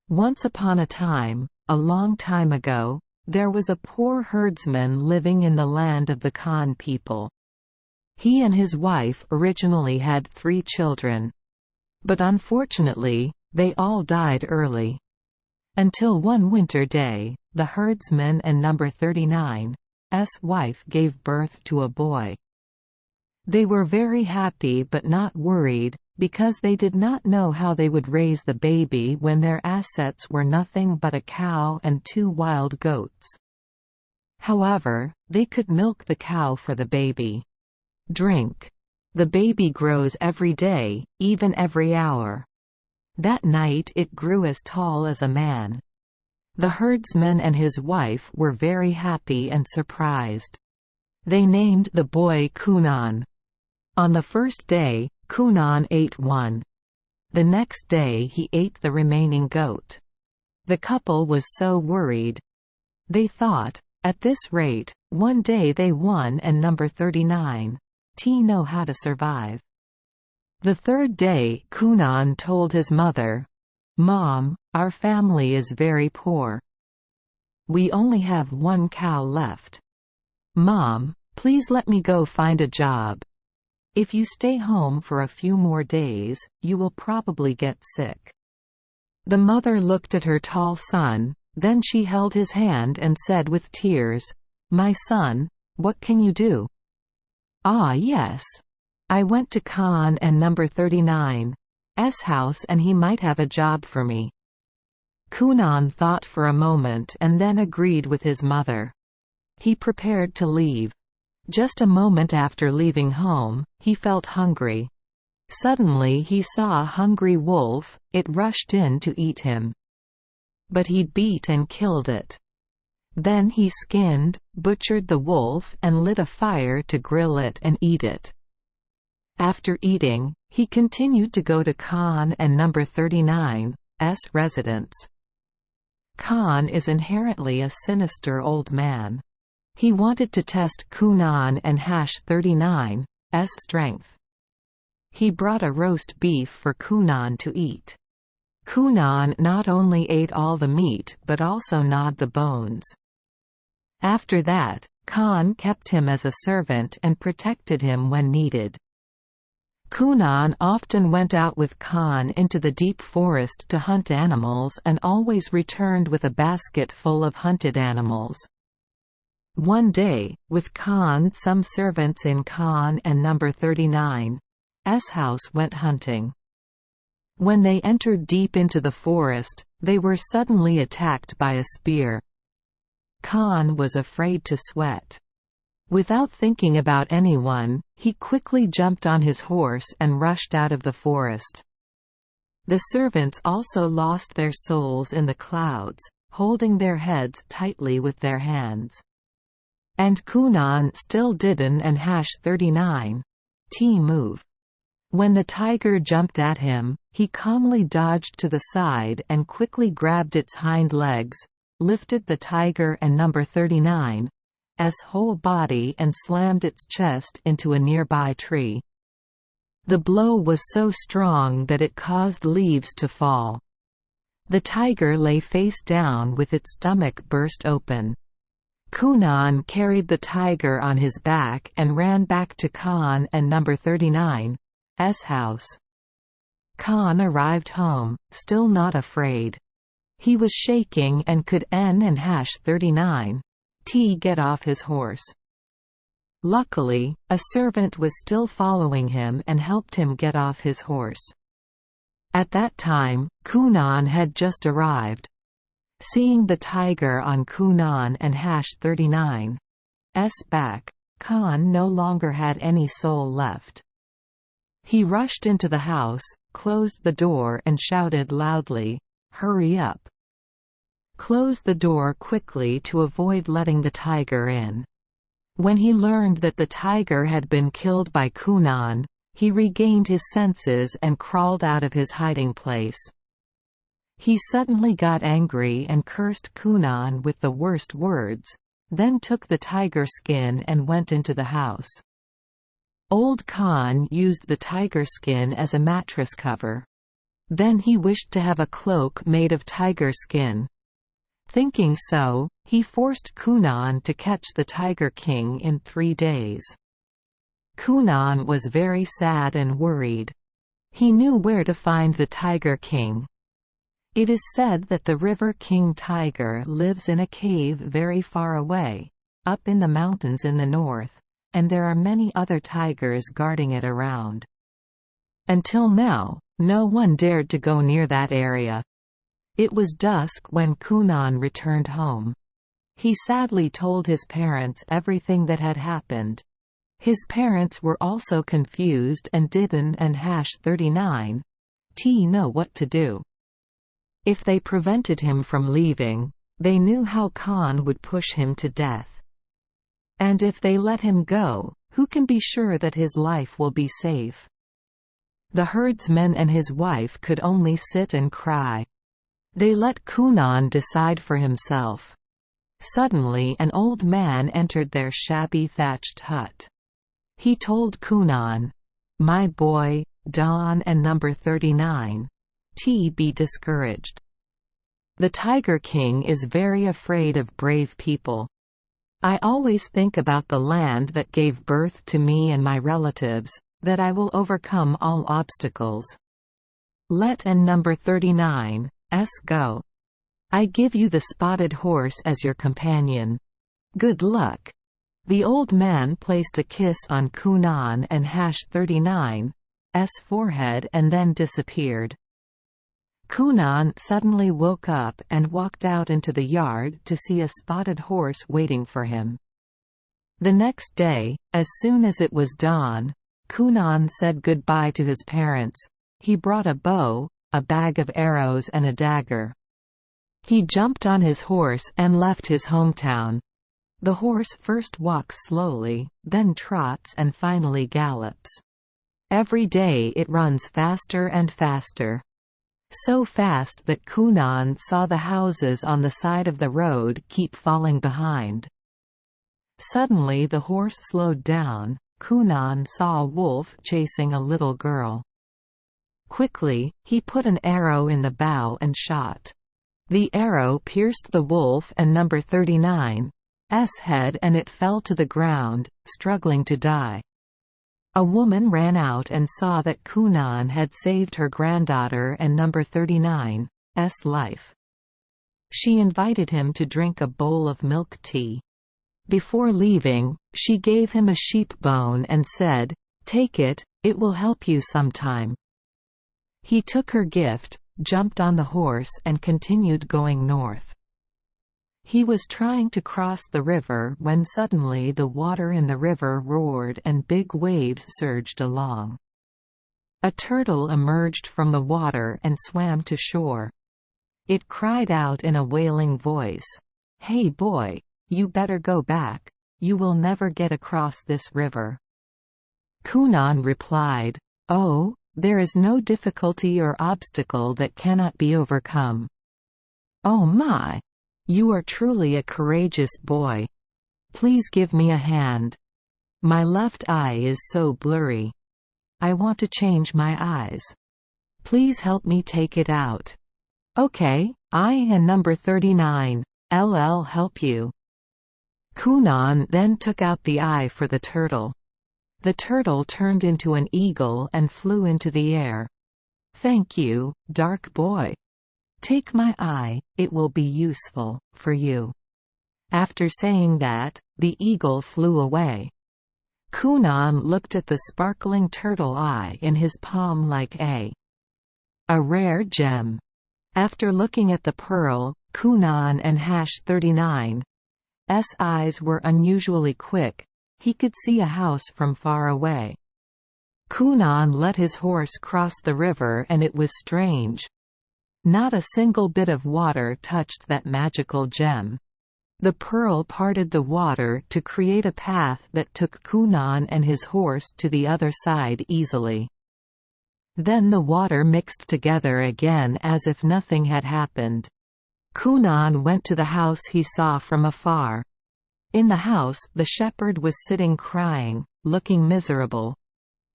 Once upon a time, a long time ago, there was a poor herdsman living in the land of the Khan people. He and his wife originally had 3 children. But unfortunately, they all died early. Until one winter day, the herdsman and number 39's wife gave birth to a boy. They were very happy but not worried, because they did not know how they would raise the baby when their assets were nothing but a cow and 2 wild goats. However, they could milk the cow for the baby. Drink. The baby grows every day, even every hour. That night it grew as tall as a man. The herdsman and his wife were very happy and surprised. They named the boy Kunan. On the first day, Kunan ate one. The next day he ate the remaining goat. The couple was so worried. They thought, at this rate, one day they won and number 39's know how to survive. The third day Kunan told his mother, "Mom, our family is very poor. We only have 1 cow left. Mom, please let me go find a job. If you stay home for a few more days, you will probably get sick." The mother looked at her tall son, then she held his hand and said with tears, "My son, what can you do?" "Ah yes. I went to Khan and number 39's house and he might have a job for me." Kunan thought for a moment and then agreed with his mother. He prepared to leave. Just a moment after leaving home, he felt hungry. Suddenly he saw a hungry wolf. It rushed in to eat him. But he beat and killed it. Then he skinned, butchered the wolf and lit a fire to grill it and eat it. After eating, he continued to go to Khan and number 39's residence. Khan is inherently a sinister old man. He wanted to test Kunan and 39's strength. He brought a roast beef for Kunan to eat. Kunan not only ate all the meat but also gnawed the bones. After that, Khan kept him as a servant and protected him when needed. Kunan often went out with Khan into the deep forest to hunt animals and always returned with a basket full of hunted animals. One day, with Khan, some servants in Khan and number 39's house went hunting. When they entered deep into the forest, they were suddenly attacked by a spear. Khan was afraid to sweat. Without thinking about anyone, he quickly jumped on his horse and rushed out of the forest. The servants also lost their souls in the clouds, holding their heads tightly with their hands. And Kunan still didn't and 39's move. When the tiger jumped at him, he calmly dodged to the side and quickly grabbed its hind legs, lifted the tiger and number 39's whole body and slammed its chest into a nearby tree. The blow was so strong that it caused leaves to fall. The tiger lay face down with its stomach burst open. Kunan carried the tiger on his back and ran back to Khan and number 39's house. Khan arrived home, still not afraid. He was shaking and could and 39's get off his horse. Luckily, a servant was still following him and helped him get off his horse. At that time, Kunan had just arrived. Seeing the tiger on Kunan and 39's back, Khan no longer had any soul left. He rushed into the house, closed the door and shouted loudly, "Hurry up! Close the door quickly to avoid letting the tiger in." When he learned that the tiger had been killed by Kunan, he regained his senses and crawled out of his hiding place. He suddenly got angry and cursed Kunan with the worst words, then took the tiger skin and went into the house. Old Khan used the tiger skin as a mattress cover. Then he wished to have a cloak made of tiger skin. Thinking so, he forced Kunan to catch the Tiger King in 3 days. Kunan was very sad and worried. He knew where to find the Tiger King. It is said that the River King tiger lives in a cave very far away, up in the mountains in the north, and there are many other tigers guarding it around. Until now, no one dared to go near that area. It was dusk when Kunan returned home. He sadly told his parents everything that had happened. His parents were also confused and didn't and #39 know what to do. If they prevented him from leaving, they knew how Khan would push him to death. And if they let him go, who can be sure that his life will be safe? The herdsman and his wife could only sit and cry. They let Kunan decide for himself. Suddenly an old man entered their shabby thatched hut. He told Kunan, "My boy, Don and number 39. Be discouraged. The Tiger King is very afraid of brave people. I always think about the land that gave birth to me and my relatives, that I will overcome all obstacles. Let and number 39 go. I give you the spotted horse as your companion. Good luck." The old man placed a kiss on Kunan and #39's forehead and then disappeared. Kunan suddenly woke up and walked out into the yard to see a spotted horse waiting for him. The next day, as soon as it was dawn, Kunan said goodbye to his parents. He brought a bow, a bag of arrows and a dagger. He jumped on his horse and left his hometown. The horse first walks slowly, then trots and finally gallops. Every day it runs faster and faster. So fast that Kunan saw the houses on the side of the road keep falling behind. Suddenly the horse slowed down. Kunan saw a wolf chasing a little girl. Quickly, he put an arrow in the bow and shot. The arrow pierced the wolf and number 39's head and it fell to the ground, struggling to die. A woman ran out and saw that Kunan had saved her granddaughter and number 39's life. She invited him to drink a bowl of milk tea. Before leaving, she gave him a sheep bone and said, "Take it, it will help you sometime." He took her gift, jumped on the horse and continued going north. He was trying to cross the river when suddenly the water in the river roared and big waves surged along. A turtle emerged from the water and swam to shore. It cried out in a wailing voice, "Hey boy, you better go back. You will never get across this river." Kunan replied, "Oh, there is no difficulty or obstacle that cannot be overcome." "Oh my! You are truly a courageous boy. Please give me a hand. My left eye is so blurry. I want to change my eyes. Please help me take it out." "Okay, I and number 39'll help you." Kunan then took out the eye for the turtle. The turtle turned into an eagle and flew into the air. "Thank you, dark boy. Take my eye, it will be useful for you." After saying that, the eagle flew away. Kunan looked at the sparkling turtle eye in his palm like a rare gem. After looking at the pearl, Kunan and #39's eyes were unusually quick. He could see a house from far away. Kunan let his horse cross the river and it was strange. Not a single bit of water touched that magical gem. The pearl parted the water to create a path that took Kunan and his horse to the other side easily. Then the water mixed together again as if nothing had happened. Kunan went to the house he saw from afar. In the house the shepherd was sitting crying, looking miserable.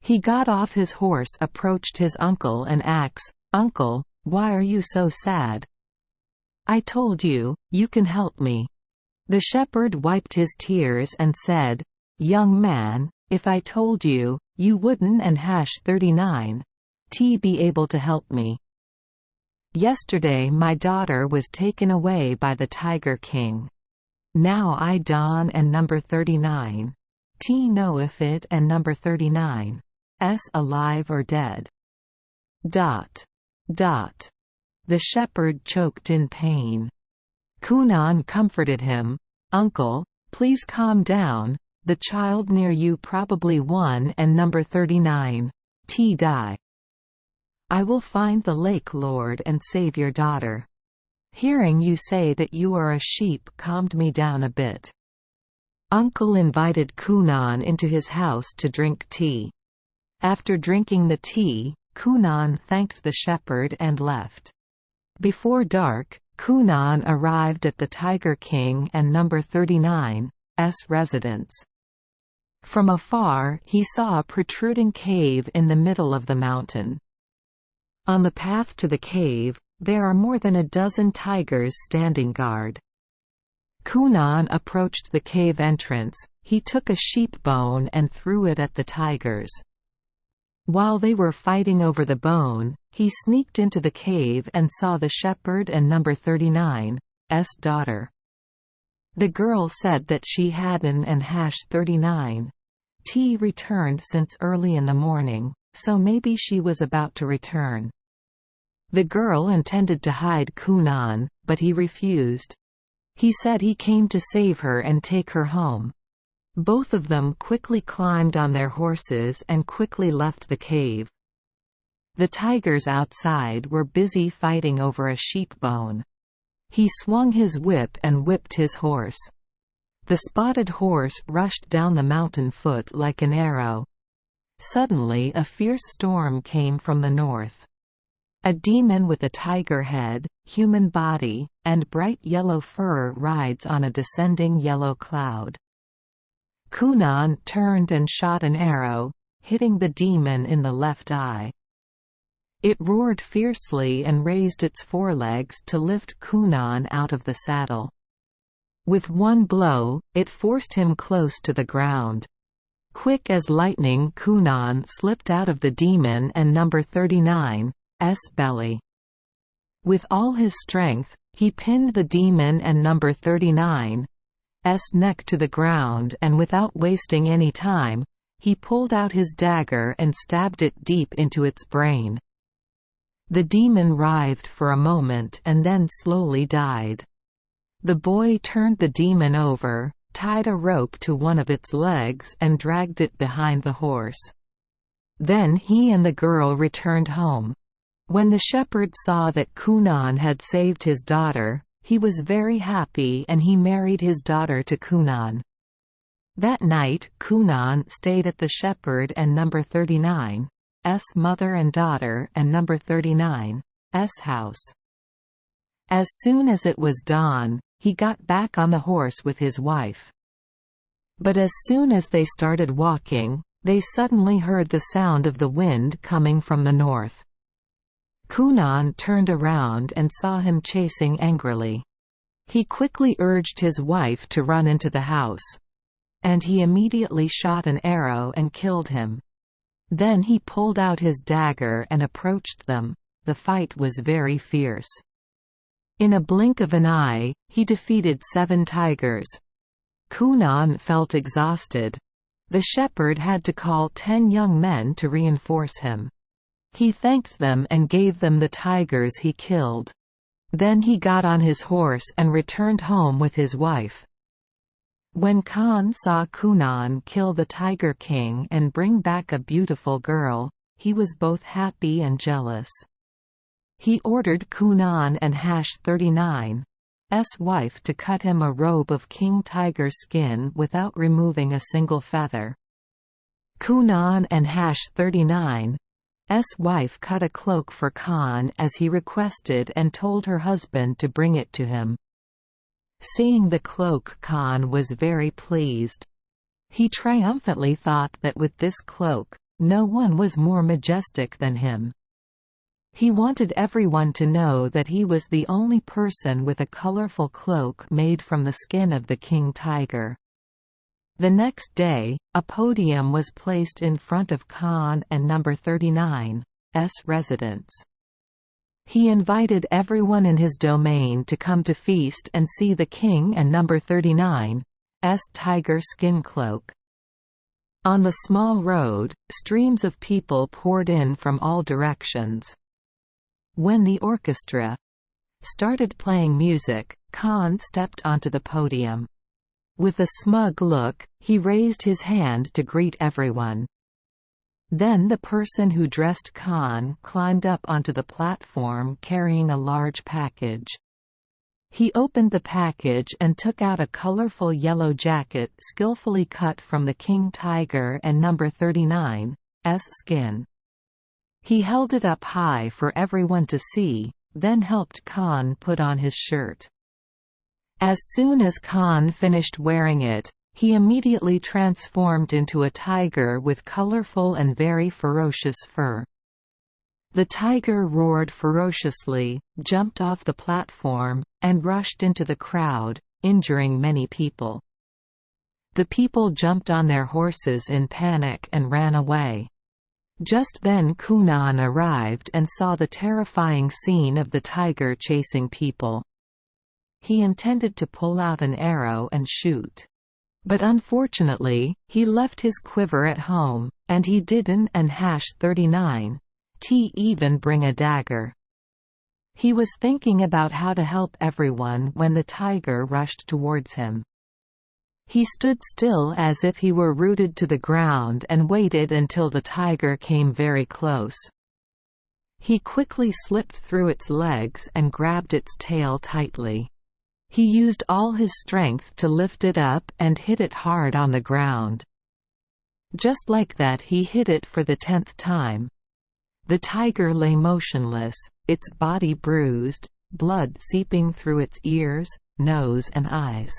He got off his horse, approached his uncle and asked, "Uncle, why are you so sad?" "I told you, you can help me." The shepherd wiped his tears and said, "Young man, if I told you, you wouldn't and #39 be able to help me. Yesterday my daughter was taken away by the Tiger King. Now I Don and number 39 know if it and number 39 alive or dead." The shepherd choked in pain. Cunan comforted him, "Uncle, please calm down, the child near you probably won and number 39 die. I will find the lake lord and save your daughter. Hearing you say that you are a sheep calmed me down a bit." Uncle invited Cunan into his house to drink tea. After drinking the tea, Cunan thanked the shepherd and left. Before dark, Cunan arrived at the Tiger King and number 39's residence. From afar he saw a protruding cave in the middle of the mountain. On the path to the cave, there are more than a dozen tigers standing guard. Cunan approached the cave entrance. He took a sheep bone and threw it at the tigers. While they were fighting over the bone, he sneaked into the cave and saw the shepherd and number 39's daughter. The girl said that she hadn't and #39 returned since early in the morning, so maybe she was about to return. The girl intended to hide Cunan, but he refused. He said he came to save her and take her home. Both of them quickly climbed on their horses and quickly left the cave. The tigers outside were busy fighting over a sheep bone. He swung his whip and whipped his horse. The spotted horse rushed down the mountain foot like an arrow. Suddenly a fierce storm came from the north. A demon with a tiger head, human body, and bright yellow fur rides on a descending yellow cloud. Cunan turned and shot an arrow, hitting the demon in the left eye. It roared fiercely and raised its forelegs to lift Cunan out of the saddle. With one blow, it forced him close to the ground. Quick as lightning, Cunan slipped out of the demon and number 39's belly. With all his strength, he pinned the demon and number 39's neck to the ground, and without wasting any time, he pulled out his dagger and stabbed it deep into its brain. The demon writhed for a moment and then slowly died. The boy turned the demon over, tied a rope to one of its legs and dragged it behind the horse. Then he and the girl returned home. When the shepherd saw that Cunan had saved his daughter, he was very happy and he married his daughter to Cunan. That night, Cunan stayed at the shepherd and number 39's mother and daughter and number 39's house. As soon as it was dawn, he got back on the horse with his wife. But as soon as they started walking, they suddenly heard the sound of the wind coming from the north. Cunan turned around and saw him chasing angrily. He quickly urged his wife to run into the house. And he immediately shot an arrow and killed him. Then he pulled out his dagger and approached them. The fight was very fierce. In a blink of an eye, he defeated 7 tigers. Cunan felt exhausted. The shepherd had to call 10 young men to reinforce him. He thanked them and gave them the tigers he killed. Then he got on his horse and returned home with his wife. When Khan saw Cunan kill the Tiger King and bring back a beautiful girl, he was both happy and jealous. He ordered Cunan and #39's wife to cut him a robe of king tiger skin without removing a single feather. Cunan and #39's wife cut a cloak for Khan as he requested and told her husband to bring it to him. Seeing the cloak, Khan was very pleased. He triumphantly thought that with this cloak, no one was more majestic than him. He wanted everyone to know that he was the only person with a colorful cloak made from the skin of the king tiger. The next day, a podium was placed in front of Khan and number 39's residence. He invited everyone in his domain to come to feast and see the king and number 39's tiger skin cloak. On the small road, streams of people poured in from all directions. When the orchestra started playing music, Khan stepped onto the podium. With a smug look, he raised his hand to greet everyone. Then the person who dressed Khan climbed up onto the platform carrying a large package. He opened the package and took out a colorful yellow jacket skillfully cut from the king tiger and number 39's skin. He held it up high for everyone to see, then helped Khan put on his shirt. As soon as Khan finished wearing it, he immediately transformed into a tiger with colorful and very ferocious fur. The tiger roared ferociously, jumped off the platform, and rushed into the crowd, injuring many people. The people jumped on their horses in panic and ran away. Just then Kunan arrived and saw the terrifying scene of the tiger chasing people. He intended to pull out an arrow and shoot. But unfortunately, he left his quiver at home, and he didn't and #39 even bring a dagger. He was thinking about how to help everyone when the tiger rushed towards him. He stood still as if he were rooted to the ground and waited until the tiger came very close. He quickly slipped through its legs and grabbed its tail tightly. He used all his strength to lift it up and hit it hard on the ground. Just like that, he hit it for the 10th time. The tiger lay motionless, its body bruised, blood seeping through its ears, nose and eyes.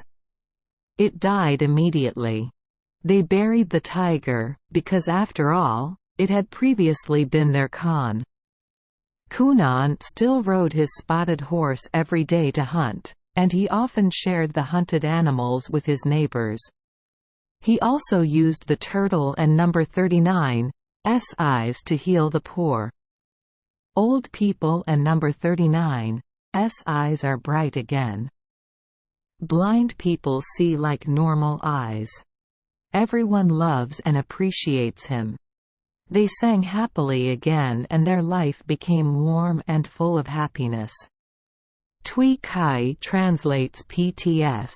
It died immediately. They buried the tiger, because after all, it had previously been their Khan. Kunan still rode his spotted horse every day to hunt, and he often shared the hunted animals with his neighbors. He also used the turtle and number 39's eyes to heal the poor. Old people and number 39's eyes are bright again. Blind people see like normal eyes. Everyone loves and appreciates him. They sang happily again and their life became warm and full of happiness. Tui Kai translates PTS.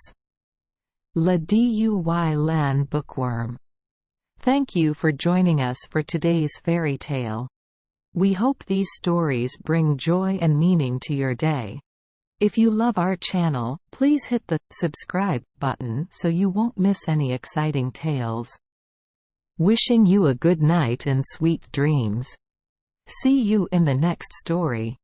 La Duy Lan Bookworm. Thank you for joining us for today's fairy tale. We hope these stories bring joy and meaning to your day. If you love our channel, please hit the subscribe button so you won't miss any exciting tales. Wishing you a good night and sweet dreams. See you in the next story.